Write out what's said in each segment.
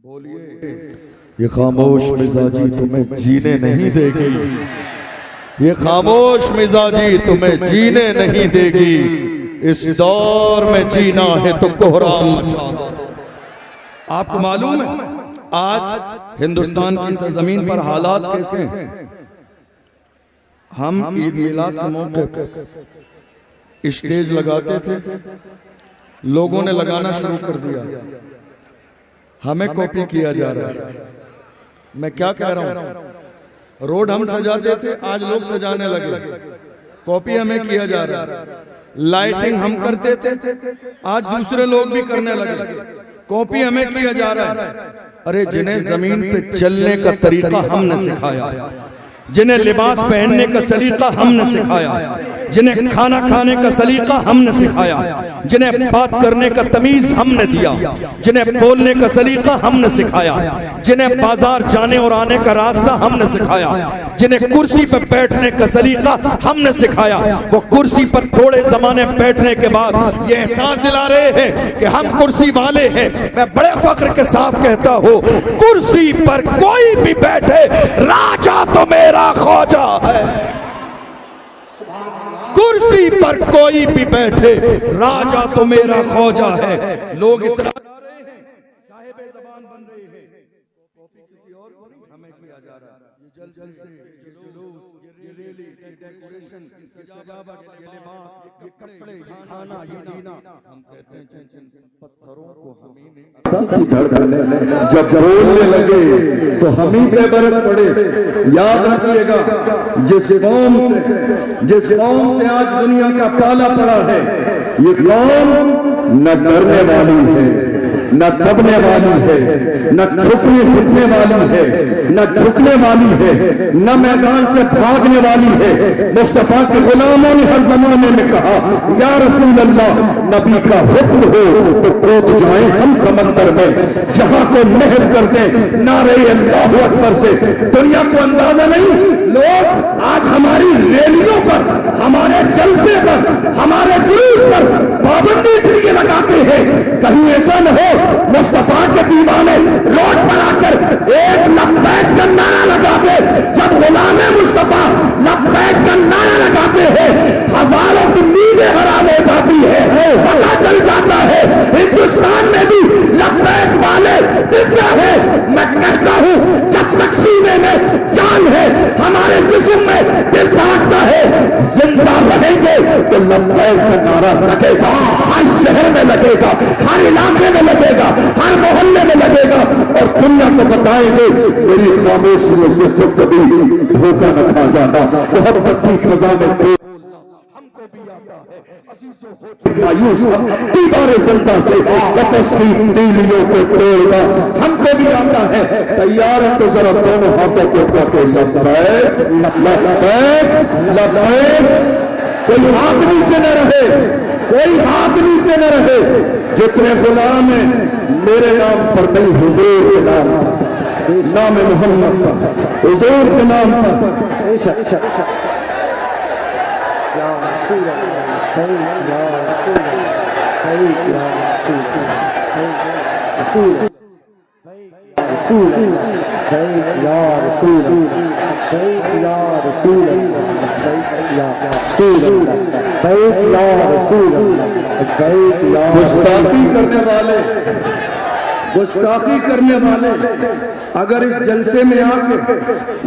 बोलिए, ये खामोश मिजाजी तुम्हें जीने नहीं देगी, ये खामोश मिजाजी तुम्हें जीने नहीं देगी। इस दौर में जीना है तो कोहराम मचा दो। आपको मालूम है आज हिंदुस्तान की सरजमीन पर हालात कैसे हैं? हम ईद मिलाद के मौके पर स्टेज लगाते थे, लोगों ने लगाना शुरू कर दिया, हमें कॉपी किया जा रहा है। मैं क्या कह रहा हूं, रोड हम सजाते थे, आज लोग सजाने लगे, कॉपी हमें किया जा रहा है। लाइटिंग हम करते थे, आज दूसरे लोग भी करने लगे, कॉपी हमें किया जा रहा है। अरे जिन्हें जमीन पे चलने का तरीका हमने सिखाया, जिन्हें लिबास पहनने का सलीका हमने सिखाया, जिन्हें खाना खाने का सलीका हमने सिखाया, जिन्हें बात करने का तमीज हमने दिया, जिन्हें बोलने का सलीका हमने सिखाया, जिन्हें बाजार जाने और आने का रास्ता हमने सिखाया, जिन्हें कुर्सी पर बैठने का सलीका हमने सिखाया, वो कुर्सी पर थोड़े जमाने बैठने के बाद ये एहसास दिला रहे हैं कि हम कुर्सी वाले हैं। मैं बड़े फख्र के साथ कहता हूं, कुर्सी पर कोई भी बैठे, राजा तो मेरा ख्वाजा है। कुर्सी पर कोई भी बैठे, राजा तो मेरा ख्वाजा है। लोग इतना साहिब ज़बान बन रहे हैं, कॉपी किसी और को नहीं, हमें किया जा रहा है। ये जलसे, ये जुलूस, ये रैली, ये डेकोरेशन, ये सजावट, ये लिबास, ये कपड़े, ये खाना, ये पीना, हम कहते हैं जिन पत्थरों को हम ही नहीं धड़कने जब बोलने लगे तो हम ही पे बरस पड़े। याद रखिएगा, जिस कौम से आज दुनिया का पाला पड़ा है, ये कौम न डरने वाली है, न दबने वाली है, न छुपने वाली है, न झुकने वाली है, न मैदान से भागने वाली है। मुस्तफा के गुलामों ने हर जमाने में कहा, या रसूल अल्लाह, नबी का हुक्म हो तो कूद जाएं हम समंदर में, जहां को महव कर दे नारे अल्लाहु अकबर से। दुनिया को अंदाजा नहीं, लोग आज हमारी रैलियों पर, हमारे जलसे पर, हमारे जुलूस पर पाबंदी इसलिए लगाते हैं, कहीं ऐसा न हो मुस्तफा के दीवाने रोड पर आकर एक लब्बैक का नारा लगाते। जब गुलामे मुस्तफा लब्बैक का नारा लगाते हैं, हजारों की नींदें हराम हो जाती है। पता चल जाता है हिंदुस्तान में भी लब्बैक वाले जिंदा है। मैं कहता हूं, जब तक सीने में जान है, हमारे जिस्म में दिल धड़कता है, जिंदा रहेंगे तो लब्बैक का नारा लगेगा, हर शहर में लगेगा, हर इलाके में लगेगा, हर मोहल्ले में लगेगा, और दुनिया को बताएंगे मेरी खामोशियों से तो कभी धोखा न खा जाता। मोहब्बत की खजा में हमको भी आता है मायूस दीवारे जनता से कफस की तीलियों को तोड़ना, हमको भी आता है। तैयार है तो जरा दोनों हाथों को करके लब्बैक लब्बैक लब्बैक। कोई हाथ नीचे न रहे, कोई हाथ नीचे न रहे। जितने गुलाम हैं मेरे नाम पर नहीं, हुजूर के नाम पर, नाम मोहम्मद पर, हुजूर के नाम पर। गुस्ताखी करने वाले अगर इस जलसे में आके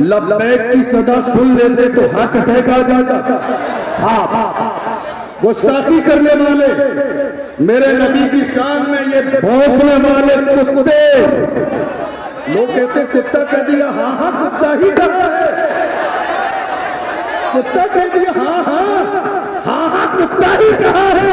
लब्बैक की सदा सुन लेते तो हार्ट अटैक आ जाता। गुस्ताखी करने वाले, मेरे नबी की शान में ये भौंकने वाले कुत्ते, लोग कहते कुत्ता कह दिया, हाँ कुत्ता ही करता है, कुत्ता कह दिया, हाँ कुत्ता ही कहा है।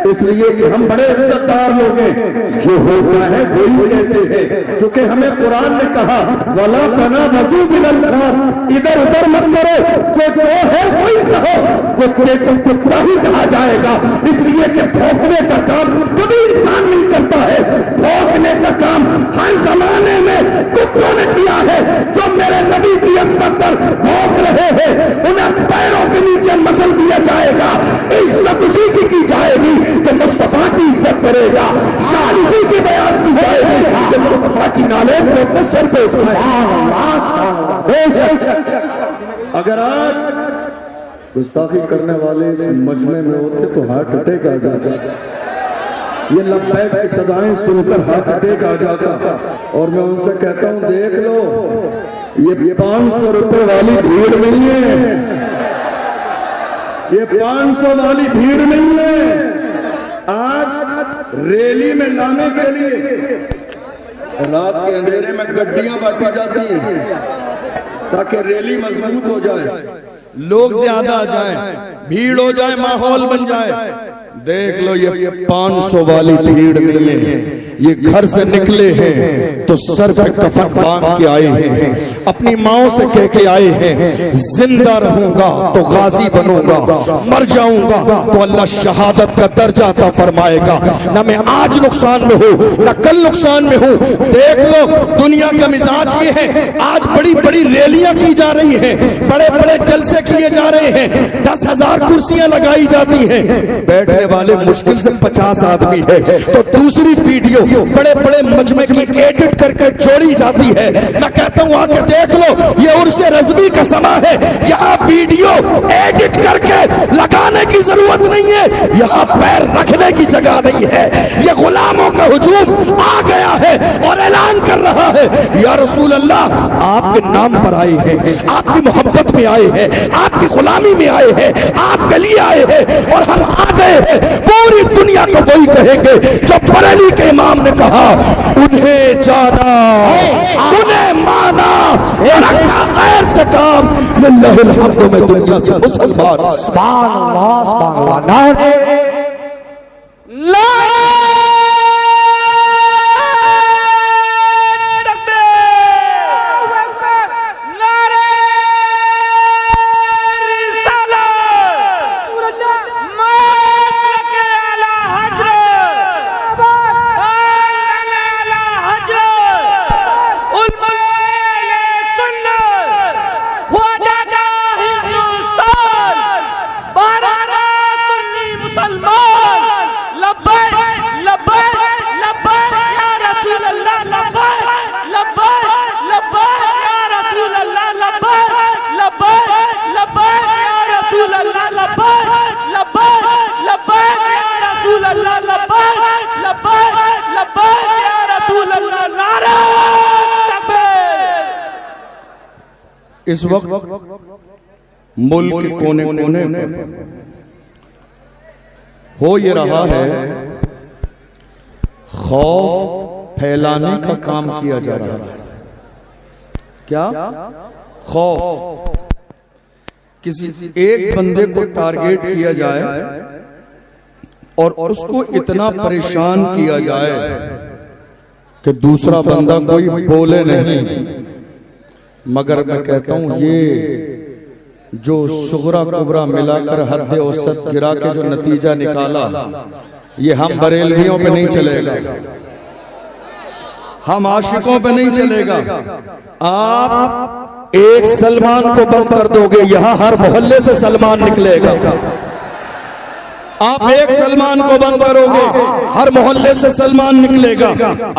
इसलिए कि हम बड़े इज्जतदार लोग हैं, जो होता है वही कहते हैं, क्योंकि हमें कुरान ने कहा, वला तना वजू बिल खान, इधर उधर मत करो, जो है वही कहो। कुत्ते को कुत्ता ही कहा जाएगा, इसलिए कि भौंकने का काम कभी इंसान नहीं करता है। भौंकने का काम हर जमाने में कुत्तों ने किया है। जो मेरे नबी की अस्मत पर भौंक रहे हैं, उन्हें पैरों के नीचे मसल दिया जाएगा। इज्जत उसी की जाएगी जो मुस्तफा की इज्जत करेगा, शान उसी की बयान की जाएगी जो मुस्तफा की पे अगर आज गुस्ताखी करने वाले इस मजमे में होते तो हार्ट अटैक आ जाता। ये लब्बैक की सदाएं सुनकर हार्ट अटैक आ जाता। और मैं उनसे कहता हूं देख लो, ये 500 रुपए वाली भीड़ नहीं है, ये 500 वाली भीड़ नहीं है। आज रैली में लाने के लिए रात के अंधेरे में गड्डियां बांटी जाती हैं ताकि रैली मजबूत हो जाए, लोग ज्यादा आ जाएं, भीड़ हो जाए, माहौल बन जाए। देख लो ये 500 वाली भीड़ नहीं है, ये घर से निकले हैं तो सर पे कफन बांध के आए हैं, अपनी माओ से कह के आए हैं जिंदा रहूंगा तो गाजी बनूंगा, मर जाऊंगा तो अल्लाह शहादत का दर्जा अता फरमाएगा। ना मैं आज नुकसान में हूं ना कल नुकसान में हूं। देख लो दुनिया का मिजाज ये है, आज बड़ी बड़ी रैलियां की जा रही हैं, बड़े बड़े जलसे किए जा रहे हैं, 10,000 कुर्सियां लगाई जाती हैं, बैठने वाले मुश्किल से 50 आदमी है। तो दूसरी वीडियो बड़े बड़े मजमे की एडिट करके जोड़ी जाती है। मैं कहता हूं आके देख लो, ये उर्से रज़वी का समा है, यहाँ वीडियो एडिट करके लगाने की जरूरत नहीं है, यहाँ पैर रखने की जगह नहीं है। ये गुलामों का हुजूम आ गया है और ऐलान कर रहा है या रसूल अल्लाह आपके नाम पर आए हैं, आपकी मोहब्बत में आए हैं, आपकी गुलामी में आए हैं, आपके लिए आए हैं और हम आ गए हैं। पूरी दुनिया को वही कहेंगे जो बरेली के इमाम ने कहा, उन्हें जाना, उन्हें माना और रखा गैर से काम। लिल्लाहिल हम्द में दुनिया से मुसलमान सुभान अल्लाह सुभान अल्लाह। नारे इस वक्त मुल्क के कोने कोने पर हो ये रहा है, खौफ फैलाने का काम किया जा रहा है। क्या खौफ, किसी एक बंदे को टारगेट किया जाए और उसको इतना परेशान किया जाए कि दूसरा बंदा कोई बोले नहीं। मगर मैं कहता हूं ये जो सुगरा कुबरा मिलाकर हद औसत गिरा के जो नतीजा निकाला, ये हम बरेलवियों पे नहीं चलेगा, हम आशिकों पे नहीं चलेगा। आप एक सलमान को बंद कर दोगे, यहां हर मोहल्ले से सलमान निकलेगा। आप एक सलमान को बंद करोगे, हर मोहल्ले से सलमान निकलेगा।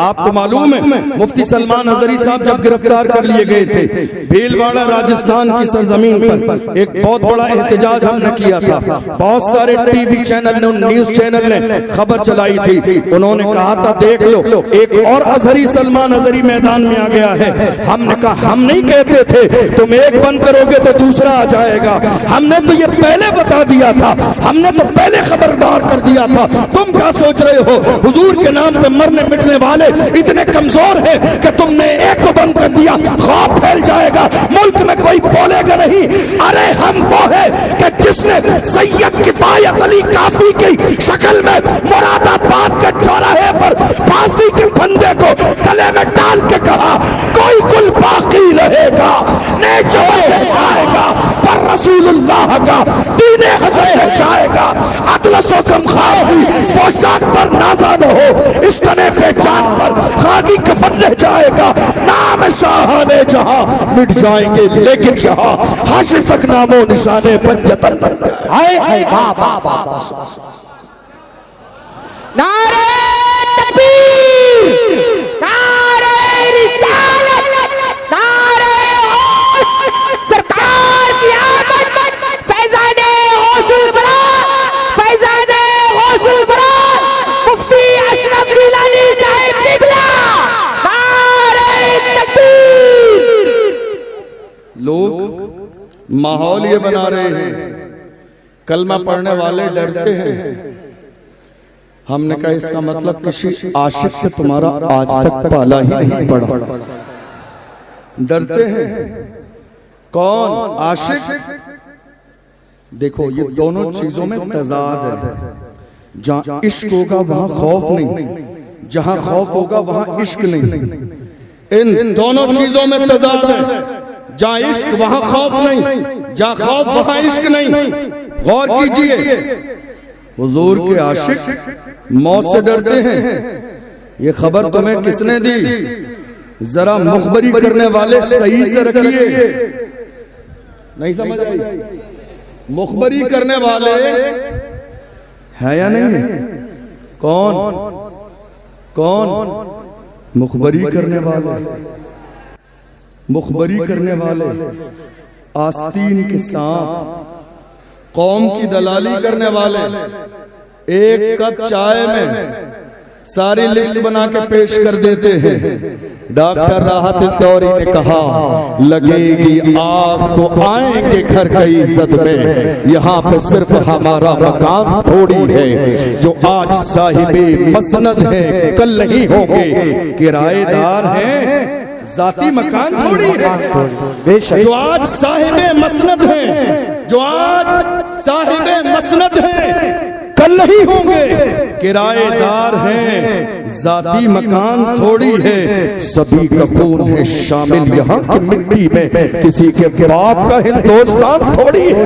आपको मालूम है मुफ्ती सलमान हजरी साहब जब गिरफ्तार कर लिए गए थे, भीलवाड़ा राजस्थान की सरजमीन पर एक बहुत बड़ा एहतजाज हमने किया था। बहुत सारे टीवी चैनल ने, न्यूज चैनल ने खबर चलाई थी। उन्होंने कहा था देख लो एक और अजहरी सलमान हजरी मैदान में आ गया है। हमने कहा हम नहीं कहते थे तुम एक बंद करोगे तो दूसरा आ जाएगा, हमने तो ये पहले बता दिया था, हमने तो पहले खबरदार कर दिया था। तुम क्या सोच रहे हो हुजूर के नाम पे मरने मिटने वाले इतने कमजोर हैं कि तुमने एक को बंद कर दिया, खौफ फैल जाएगा, मुल्क में कोई बोलेगा नहीं। अरे हम वो है कि जिसने सैयद किफायत अली काफी की शक्ल में मुरादाबाद के चौराहे पर फांसी के फंदे को गले में डाल के कहा कोई कुल बाकी रहेगा, नेचो जाएगा पर रसूलुल्लाह का दीने हसन है जाएगा। अतलसो कम खाओगी पोशाक पर नाजा न हो, इस तने से जान पर खाकी कफन रह जाएगा। नाम शाहाने जहां मिट जाएंगे लेकिन यहाँ हाशिर तक नामो निशाने पंजतन रह जाए। हाय हाय बाबा बाबा नारे तकबीर, नारे रिसालत, माहौल ये बना रहे हैं, कलमा पढ़ने वाले डरते हैं। हमने कहा इसका मतलब किसी आशिक से तुम्हारा आज तक पाला ही नहीं पड़ा। डरते हैं। कौन? आशिक। देखो ये दोनों चीजों में तजाद है। जहां इश्क होगा वहां खौफ नहीं, जहां खौफ होगा वहां इश्क नहीं। इन दोनों चीजों में तजाद है। जहां इश्क वहां खौफ नहीं, जहां खौफ वहां इश्क नहीं। गौर कीजिए, हुजूर के आशिक मौत से डरते हैं। ये खबर तुम्हें किसने दी? जरा मुखबरी करने वाले सही से रखिए। नहीं समझ आई? मुखबरी करने वाले है या नहीं? कौन? कौन? मुखबरी करने वाले। मुखबरी करने वाले आस्तीन के साथ कौम की दलाली करने वाले एक कप चाय में सारी लिस्ट बना के पेश कर देते हैं। डॉक्टर राहत इंदौरी ने कहा लगेगी आग तो आएंगे घर कई इज्जत में, यहाँ पे सिर्फ हमारा मकान थोड़ी है। जो आज साहिबे मसनद है कल नहीं होंगे, किराएदार हैं जाती मकान थोड़ी है। जो आज साहिबे मसनद हैं, जो आज साहिबे मसनद हैं कल नहीं होंगे, किराएदार हैं जाती मकान थोड़ी है। सभी का खून है शामिल यहाँ की मिट्टी में, किसी के बाप का हिंदुस्तान थोड़ी है।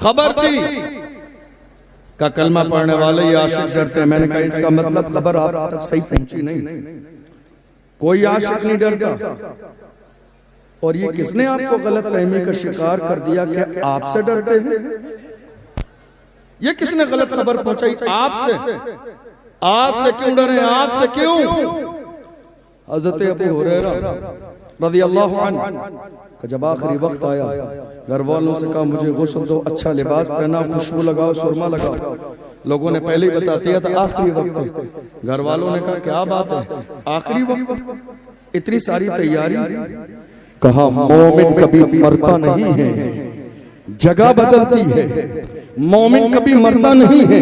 खबर दी का कलमा पढ़ने वाले ये आशिक डरते हैं। मैंने कहा इसका मतलब खबर आप तक सही पहुंची नहीं। कोई आशिक नहीं डरता। और ये किसने आपको गलत फहमी का शिकार कर दिया कि आपसे डरते हैं? ये किसने गलत खबर पहुंचाई? आपसे। आपसे क्यों डरे? आपसे क्यों? हज़रत अबू हुरैरा रज़ियल्लाहु अन्हु जब आखिरी वक्त आया, घर वालों से कहा मुझे गुस्ल दो, अच्छा लिबास पहना, खुशबू लगाओ, सुरमा लगाओ। लोगों ने पहले ही बता दिया था आखिरी वक्त है। घर वालों ने कहा क्या बात है, आखिरी वक्त, इतनी सारी तैयारी। कहा मोमिन कभी मरता नहीं है, जगह बदलती है। मोमिन कभी मरता नहीं है।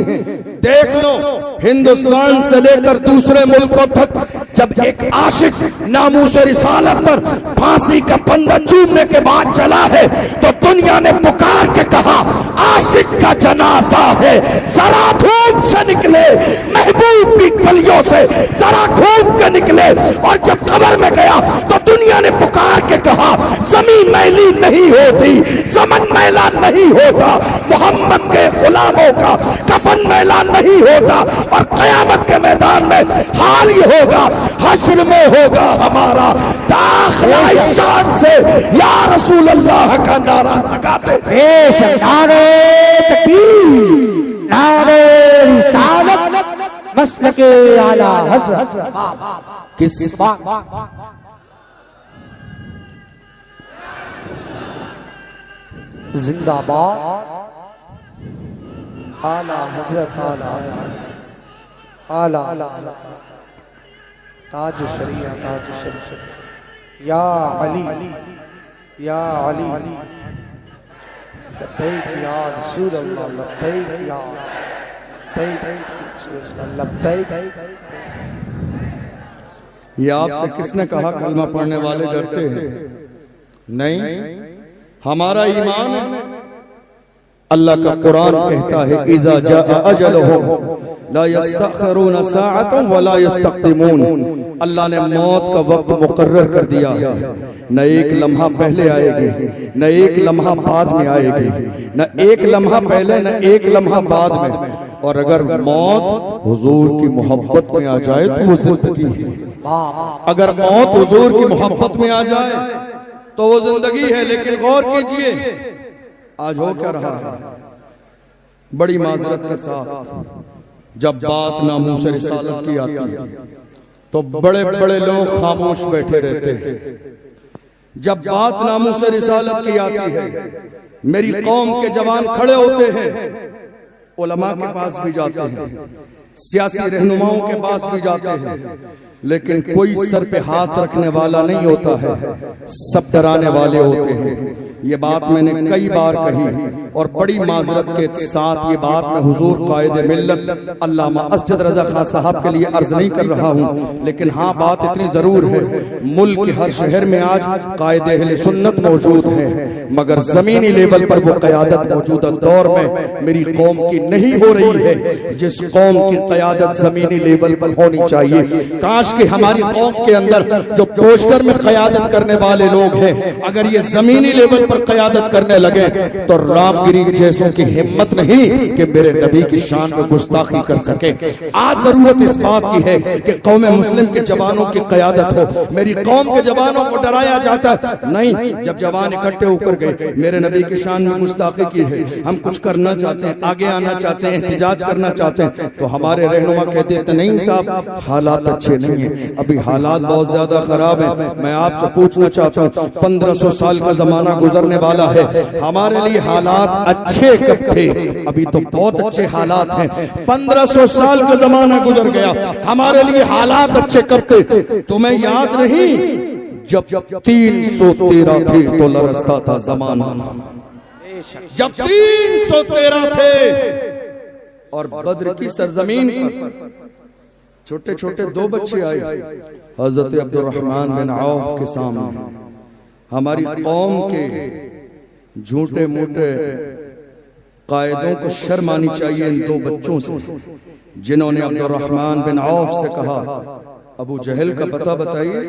देख लो हिंदुस्तान से लेकर दूसरे मुल्कों तक जब एक आशिक नामूस रिसालत पर फांसी का फंदा चूमने के बाद चला है तो दुनिया ने पुकार के कहा आशिक का जनाजा है, जरा धूप से निकले, महबूब की गलियों से जरा घूम के निकले। और जब कब्र में गया तो दुनिया ने पुकार के कहा जमीन मैली नहीं होती, ज़मन मैला नहीं होता, मोहम्मद के गुलामों का कफन मैला नहीं होता। और कयामत के मैदान में हाल ये होगा, हश्र में होगा हमारा दाखिला इस शान से या रसूल अल्लाह का नारा लगाते। नारे तकबीर, नारे रिसालत, मसलके आला हज़रत। किस जिंदाबाद आला हज़रत, आला आला ताज शरिया, ताज शरिया। या अली, या अली, लब्बैक या रसूल अल्लाह, लब्बैक या लब्बैक। ये आपसे किसने कहा कलमा पढ़ने वाले डरते हैं? नहीं, हमारा ईमान है। अल्लाह का कुरान कहता है इज़ा जाअ अजलुहुम ला यस्तखिरून साअतन वला यस्तक़दिमून। अल्लाह ने मौत का वक्त मुकर्रर कर दिया है। न एक लम्हा पहले आएगी, न एक लम्हा बाद में आएगी, न एक लम्हा पहले न एक लम्हा बाद में। और अगर मौत हुजूर की मोहब्बत में आ जाए तो वो जिंदगी है। अगर मौत हुजूर की मोहब्बत में आ जाए तो वो जिंदगी है। लेकिन गौर कीजिए आज हो क्या रहा है। बड़ी माजरत के साथ जब बात नामूस रिसालत की आती है तो बड़े बड़े लोग खामोश बैठे रहते हैं। जब बात नामूस रिसालत की आती है मेरी कौम के जवान खड़े होते हैं, उलमा के पास भी जाते हैं, सियासी रहनुमाओं के पास भी जाते हैं, लेकिन कोई सर पे हाथ रखने वाला नहीं होता है, सब डराने वाले होते हैं। ये बात मैंने कई बार कही और बड़ी माजरत के साथ ये बात मैं हुजूर कायदे मिल्लत अल्लामा असजद रजा खां साहब के लिए अर्ज नहीं कर रहा हूँ, लेकिन हाँ बात इतनी जरूर है, मुल्क के हर शहर में आज कायदे अहले सुन्नत मौजूद हैं, मगर जमीनी लेवल पर वो क़यादत मौजूदा दौर में मेरी कौम की नहीं हो रही है जिस कौम की क़यादत जमीनी लेवल पर होनी चाहिए। काश कि हमारी कौम के अंदर जो पोस्टर में क़यादत करने वाले लोग हैं, अगर ये जमीनी लेवल पर क़यादत करने लगे तो रामगिरी जैसों की हिम्मत नहीं कि मेरे नबी की शान में गुस्ताखी कर सके। आज जरूरत इस बात की है कि कौम मुस्लिम के जवानों की क़यादत हो। मेरी कौम के जवानों को डराया जाता है नहीं, जब जवान इकट्ठे होकर गए मेरे नबी की शान में गुस्ताखी की है, हम कुछ करना चाहते हैं, आगे आना चाहते हैं, एहतिजाज करना चाहते हैं, तो हमारे रहनुमा कहते थे नहीं साहब हालात अच्छे नहीं है, अभी हालात बहुत ज्यादा खराब है। मैं आपसे पूछना चाहता हूँ 1500 साल का जमाना गुजरने वाला है, हमारे लिए हालात अच्छे कब थे? अभी तो बहुत अच्छे हालात हैं। 1500 साल का जमाना गुजर गया, हमारे लिए हालात अच्छे कब थे? तुम्हें याद नहीं जब 313 थे तो लरसता था जमाना, जब 313 थे और बद्र की सरजमीन पर छोटे छोटे 2 बच्चे आए हजरत अब्दुर्रहमान बिन औफ के सामने। हमारी कौम के झूठे मूठे कायदों को शर्म आनी चाहिए इन 2 बच्चों से, जिन्होंने अब्दुर्रहमान बिन औफ से कहा अबू जहल का पता बताइए।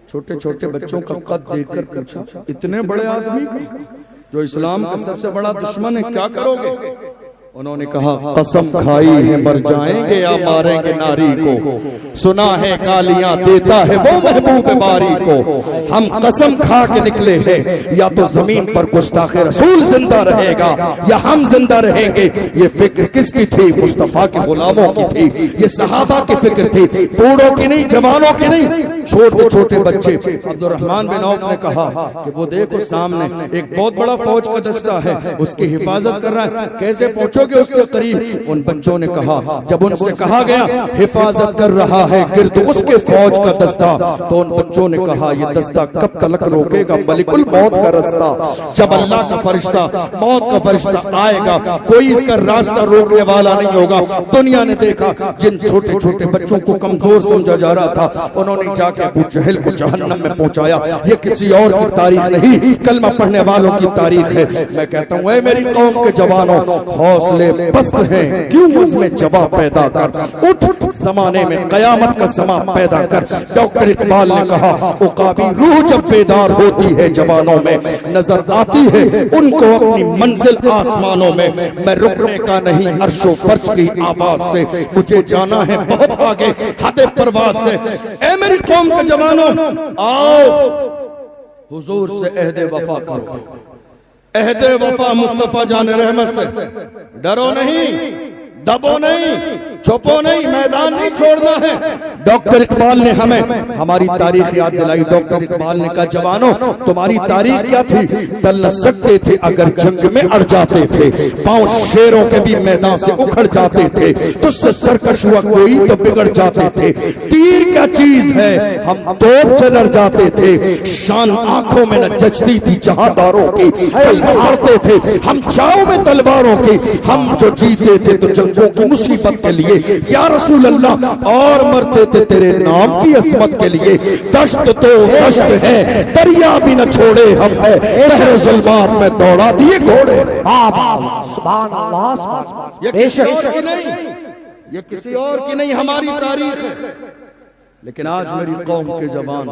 छोटे छोटे बच्चों का कद देखकर पूछा इतने बड़े आदमी का जो इस्लाम का सबसे बड़ा दुश्मन है, क्या करोगे? उन्होंने कहा कसम खाई है मर जाएंगे या मारेंगे नारी को, सुना है गालियां देता है वो महबूब बारी को, हम कसम खा के निकले हैं या तो जमीन पर गुस्ताखे रसूल जिंदा रहेगा या हम जिंदा रहेंगे। ये फिक्र किसकी थी? मुस्तफा के गुलामों की थी, ये सहाबा की फिक्र थी, बूढ़ों की नहीं, जवानों की नहीं, छोटे छोटे बच्चे। अब्दुर्रहमान बिन औफ ने कहा कि वो देखो सामने एक बहुत बड़ा फौज का दस्ता है, उसकी हिफाजत कर रहा है, कैसे पहुंचो के उसके करीब? उन बच्चों ने कहा, जब उनसे कहा गया हिफाजत कर रहा है गिर्द उसके फौज का दस्ता, तो उन बच्चों ने कहा ये दस्ता कब तलक रोकेगा मलिकुल मौत का रास्ता? जब अल्लाह का फरिश्ता मौत का फरिश्ता आएगा कोई इसका रास्ता रोकने वाला नहीं होगा। दुनिया ने देखा जिन छोटे छोटे बच्चों को कमजोर समझा जा रहा था, उन्होंने जाके अबू जहल को जहन्नम में पहुंचाया। ये किसी और की तारीख नहीं, कलमा पढ़ने वालों की तारीख है। मैं कहता हूँ मेरी कौम के जवानों, हौसले पस्त हैं, क्यों उसमें जवाब पैदा कर, उठ जमाने में कयामत का समा पैदा कर। डॉक्टर इकबाल ने कहा उकाबी रूह जब बेदार होती है जवानों में, नजर आती है उनको अपनी मंजिल आसमानों में। मैं रुकने का नहीं अर्शो फर्श की आवाज से, मुझे जाना है बहुत आगे हद परवाज से। ए मेरी कौम के जवानों आओ हुजूर से अहद वफा करो, अहदे वफा मुस्तफा जान रहमत से। डरो नहीं, दबो नहीं, छुपो नहीं, मैदान नहीं छोड़ना है। डॉक्टर इकबाल ने हमें हमारी तारीख याद दिलाई। डॉक्टर इकबाल ने कहा जवानों तुम्हारी तारीख क्या थी? टल न सकते थे अगर जंग में अड़ जाते थे, पांव शेरों के भी मैदान से उखड़ जाते थे, तुझसे सरकश हुआ कोई तो बिगड़ जाते थे। तीर क्या चीज है हम तोप से लड़ जाते थे, शान आंखों में न जचती थी जहांदारों की, मारते थे हम छाव में तलवारों की। हम जो जीते थे तो जंगों की मुसीबत के लिए या रसूल अल्लाह, और मरते थे तेरे नाम की असमत के लिए। दश्त तो दश्त है दरिया भी न छोड़े हमने, शहर ज़ुल्मात में दौड़ा दिए घोड़े। सुभान अल्लाह। ये किसी और की नहीं, ये किसी और की नहीं हमारी तारीख है। लेकिन आज मेरी कौम के जवान